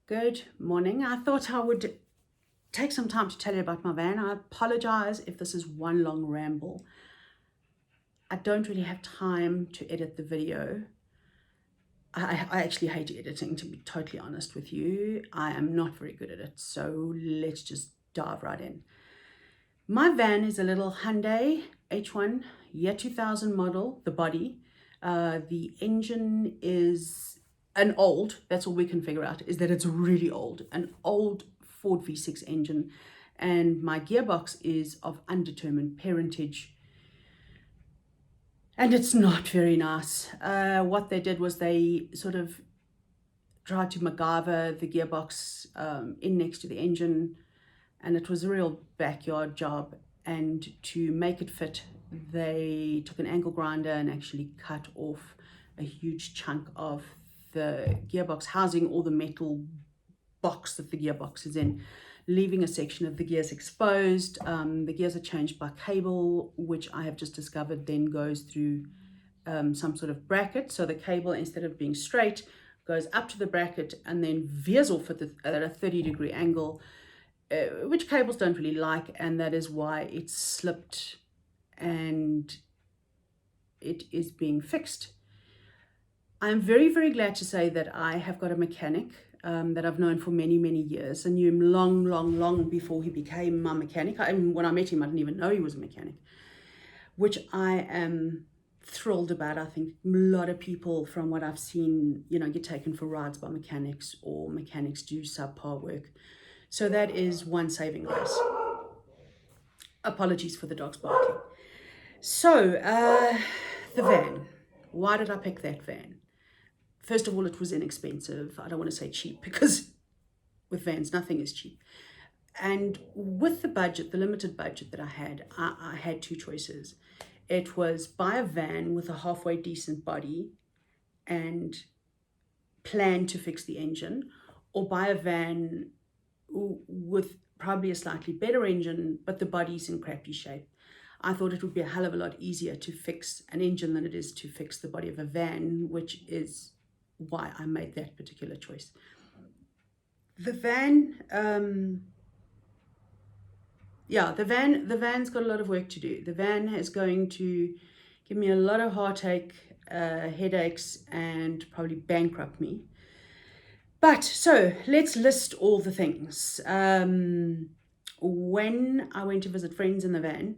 Good morning. I thought I would take some time to tell you about my van. I apologize if this is one long ramble. I don't really have time to edit the video. I actually hate editing, to be totally honest with you. I am not very good at it, so let's just dive right in. My van is a little Hyundai H1, year 2000 model, the body. The engine is that's all we can figure out, is that it's really old, an old Ford V6 engine, and my gearbox is of undetermined parentage, and it's not very nice. What they did was they sort of tried to MacGyver the gearbox in next to the engine, and it was a real backyard job. And to make it fit, they took an angle grinder and actually cut off a huge chunk of the gearbox housing, or the metal box that the gearbox is in, leaving a section of the gears exposed. The gears are changed by cable, which I have just discovered then goes through some sort of bracket. So the cable, instead of being straight, goes up to the bracket and then veers off at a 30-degree angle, which cables don't really like, and that is why it's slipped and it is being fixed. I'm very, very glad to say that I have got a mechanic that I've known for many, many years. I knew him long before he became my mechanic. When I met him, I didn't even know he was a mechanic, which I am thrilled about. I think a lot of people, from what I've seen, get taken for rides by mechanics, or mechanics do subpar work. So that is one saving grace. Apologies for the dogs barking. So, the van. Why did I pick that van? First of all, it was inexpensive. I don't want to say cheap, because with vans, nothing is cheap. And with the budget, the limited budget that I had two choices. It was buy a van with a halfway decent body and plan to fix the engine, or buy a van with probably a slightly better engine, but the body's in crappy shape. I thought it would be a hell of a lot easier to fix an engine than it is to fix the body of a van, which is why I made that particular choice. The van, the van's got a lot of work to do. The van is going to give me a lot of heartache, headaches, and probably bankrupt me. But so let's list all the things. When I went to visit friends in the van,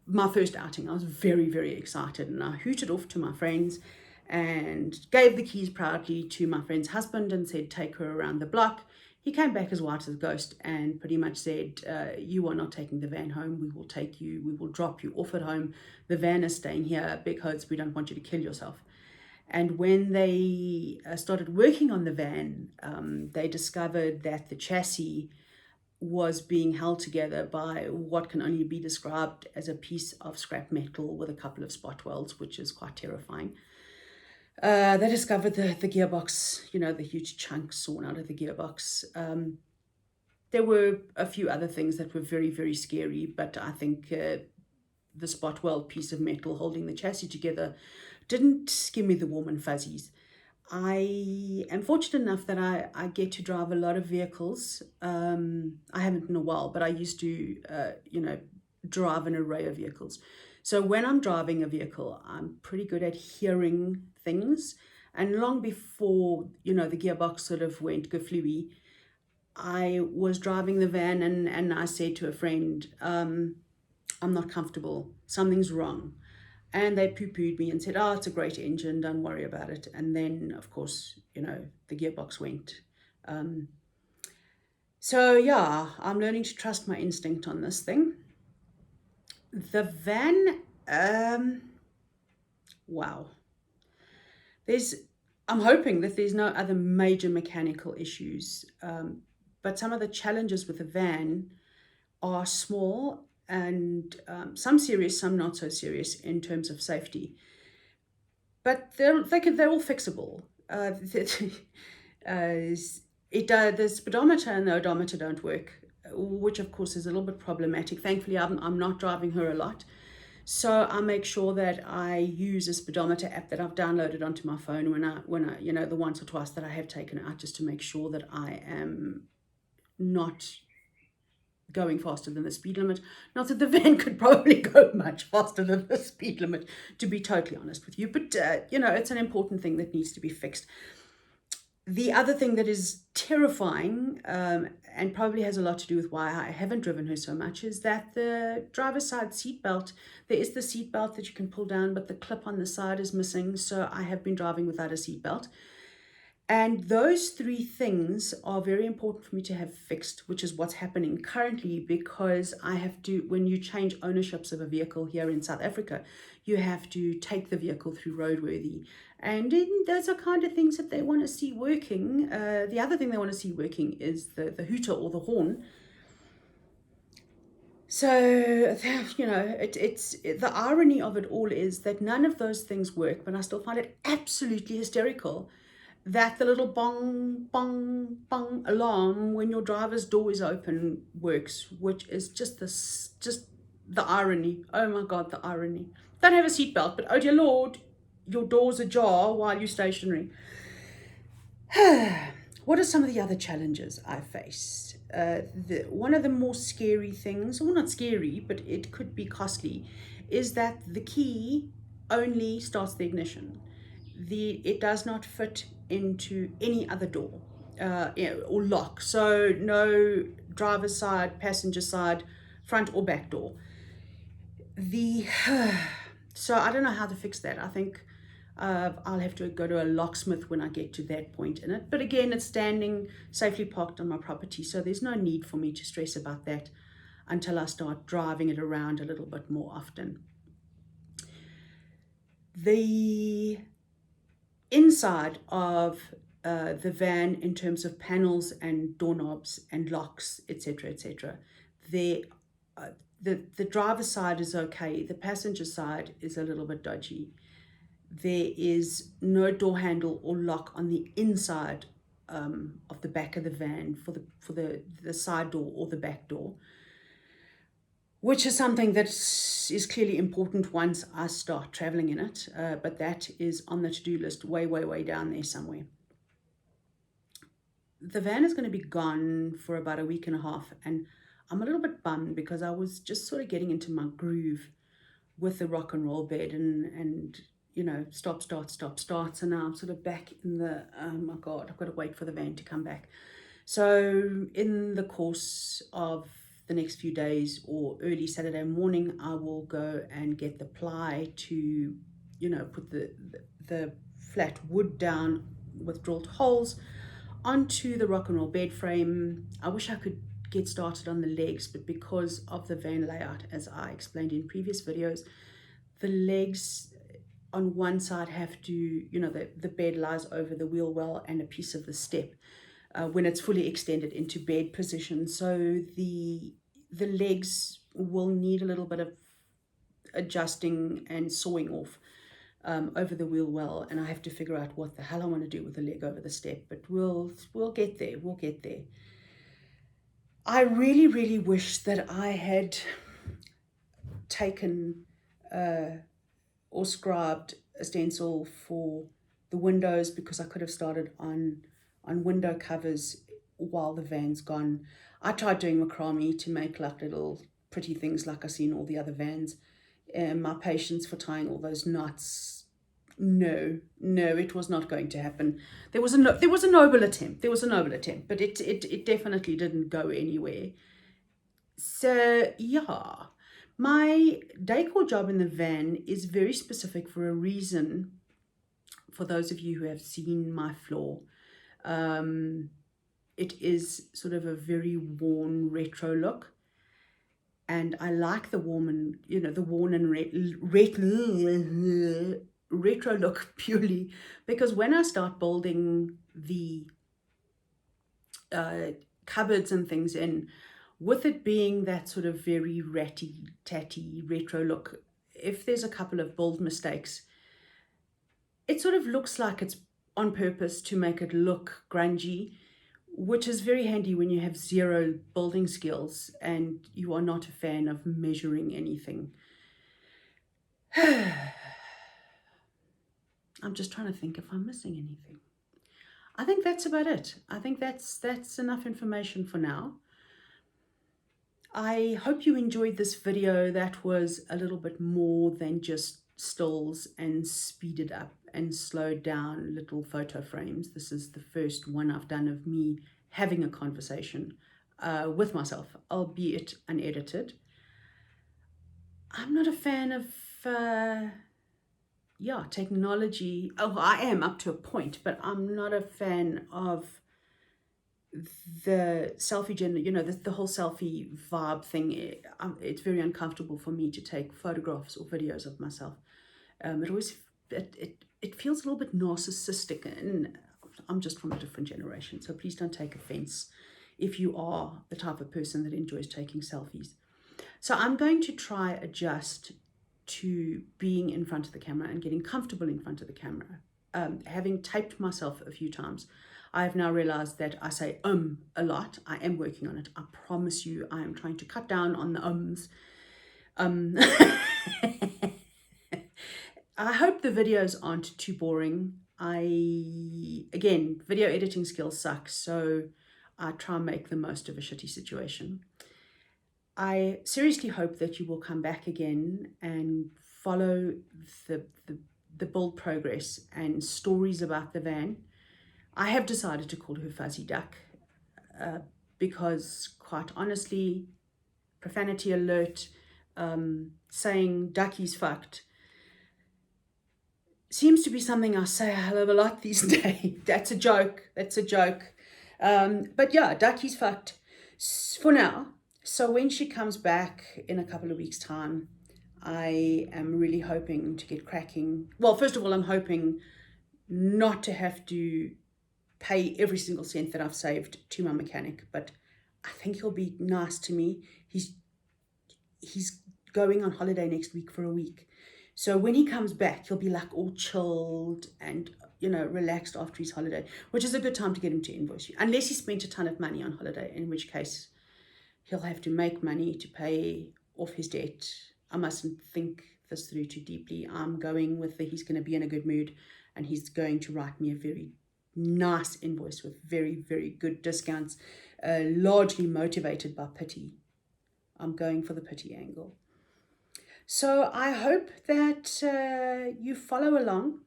my first outing, I was very, very excited, and I hooted off to my friends and gave the keys proudly to my friend's husband and said, take her around the block. He came back as white as a ghost and pretty much said, you are not taking the van home. We will take you, we will drop you off at home. The van is staying here because we don't want you to kill yourself. And when they started working on the van, they discovered that the chassis was being held together by what can only be described as a piece of scrap metal with a couple of spot welds, which is quite terrifying. They discovered the gearbox, the huge chunks sawn out of the gearbox. There were a few other things that were very, very scary, but I think the spot weld piece of metal holding the chassis together didn't give me the warm and fuzzies. I am fortunate enough that I get to drive a lot of vehicles. I haven't in a while, but I used to, drive an array of vehicles. So when I'm driving a vehicle, I'm pretty good at hearing things. And long before, the gearbox sort of went gaflooey, I was driving the van and I said to a friend, I'm not comfortable, something's wrong. And they poo-pooed me and said, oh, it's a great engine, don't worry about it. And then, of course, the gearbox went. So yeah, I'm learning to trust my instinct on this thing. The van, wow. I'm hoping that there's no other major mechanical issues, but some of the challenges with the van are small, and some serious, some not so serious in terms of safety. But they're all fixable. The speedometer and the odometer don't work, which of course is a little bit problematic. Thankfully, I'm not driving her a lot, So I make sure that I use a speedometer app that I've downloaded onto my phone when I the once or twice that I have taken it out, just to make sure that I am not going faster than the speed limit. Not that the van could probably go much faster than the speed limit, to be totally honest with you, but it's an important thing that needs to be fixed. The other thing that is terrifying, and probably has a lot to do with why I haven't driven her so much, is that the driver's side seat belt, there is the seat belt that you can pull down, but the clip on the side is missing. So I have been driving without a seat belt. And those three things are very important for me to have fixed, which is what's happening currently, because I have to, when you change ownerships of a vehicle here in South Africa, you have to take the vehicle through roadworthy. And those are kind of things that they want to see working. The other thing they want to see working is the hooter or the horn. So, it's the irony of it all is that none of those things work, but I still find it absolutely hysterical that the little bong, bong, bong alarm when your driver's door is open works, which is just the irony. Oh my God, the irony. Don't have a seatbelt, but oh dear Lord, your door's ajar while you're stationary. What are some of the other challenges I face? One of the more scary things, or not scary, but it could be costly, is that the key only starts the ignition. It does not fit into any other door or lock. So no driver's side, passenger side, front or back door. So I don't know how to fix that. I think I'll have to go to a locksmith when I get to that point in it. But again, it's standing safely parked on my property, so there's no need for me to stress about that until I start driving it around a little bit more often. The inside of the van, in terms of panels and doorknobs and locks, etc., etc., the driver's side is okay. The passenger side is a little bit dodgy. There is no door handle or lock on the inside of the back of the van for the side door or the back door, which is something that is clearly important once I start traveling in it, but that is on the to-do list way, way, way down there somewhere. The van is going to be gone for about a week and a half, and I'm a little bit bummed because I was just sort of getting into my groove with the rock and roll bed and stop, start, stop, starts, and now I'm sort of back in the, oh my God, I've got to wait for the van to come back. So in the course of the next few days or early Saturday morning, I will go and get the ply to, put the flat wood down with drilled holes onto the rock and roll bed frame. I wish I could get started on the legs, but because of the van layout, as I explained in previous videos, the legs on one side have to, the bed lies over the wheel well and a piece of the step when it's fully extended into bed position. So the legs will need a little bit of adjusting and sawing off over the wheel well, and I have to figure out what the hell I want to do with the leg over the step, but we'll get there. We'll get there. I really, really wish that I had taken or scribed a stencil for the windows, because I could have started on window covers while the van's gone. I tried doing macrame to make like little pretty things like I see in all the other vans. My patience for tying all those knots, no, it was not going to happen. There was a noble attempt, but it definitely didn't go anywhere. So yeah, my decor job in the van is very specific for a reason. For those of you who have seen my floor, it is sort of a very worn retro look, and I like the worn and retro look purely because when I start building the cupboards and things in, with it being that sort of very ratty tatty retro look, if there's a couple of build mistakes, it sort of looks like it's on purpose to make it look grungy, which is very handy when you have zero building skills and you are not a fan of measuring anything. I'm just trying to think if I'm missing anything. I think that's about it. I think that's enough information for now. I hope you enjoyed this video that was a little bit more than just stills and speeded up and slowed down little photo frames. This is the first one I've done of me having a conversation with myself, albeit unedited. I'm not a fan of technology. Oh, I am up to a point, but I'm not a fan of the selfie the whole selfie vibe thing. It's very uncomfortable for me to take photographs or videos of myself. It feels a little bit narcissistic, and I'm just from a different generation, so please don't take offense if you are the type of person that enjoys taking selfies. So I'm going to try adjust to being in front of the camera and getting comfortable in front of the camera. Having taped myself a few times, I have now realized that I say a lot. I am working on it. I promise you, I am trying to cut down on the ums. I hope the videos aren't too boring. Again, video editing skills suck, so I try and make the most of a shitty situation. I seriously hope that you will come back again and follow the build progress and stories about the van. I have decided to call her Fuzzy Duck because, quite honestly, profanity alert, saying ducky's fucked seems to be something I say a hell of a lot these days. That's a joke. But yeah, ducky's fucked for now. So when she comes back in a couple of weeks' time, I am really hoping to get cracking. Well, first of all, I'm hoping not to have to pay every single cent that I've saved to my mechanic, but I think he'll be nice to me. He's going on holiday next week for a week. So when he comes back, he'll be like all chilled and, relaxed after his holiday, which is a good time to get him to invoice you, unless he spent a ton of money on holiday, in which case he'll have to make money to pay off his debt. I mustn't think this through too deeply. I'm going with he's going to be in a good mood and he's going to write me a very nice invoice with very, very good discounts, largely motivated by pity. I'm going for the pity angle. So I hope that you follow along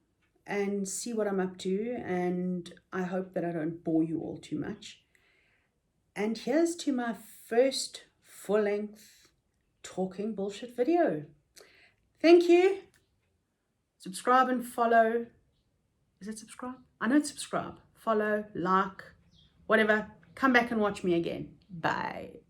and see what I'm up to, and I hope that I don't bore you all too much. And here's to my first full-length talking bullshit video. Thank you. Subscribe and follow. Is it subscribe? I know it's subscribe. Follow, like, whatever. Come back and watch me again. Bye.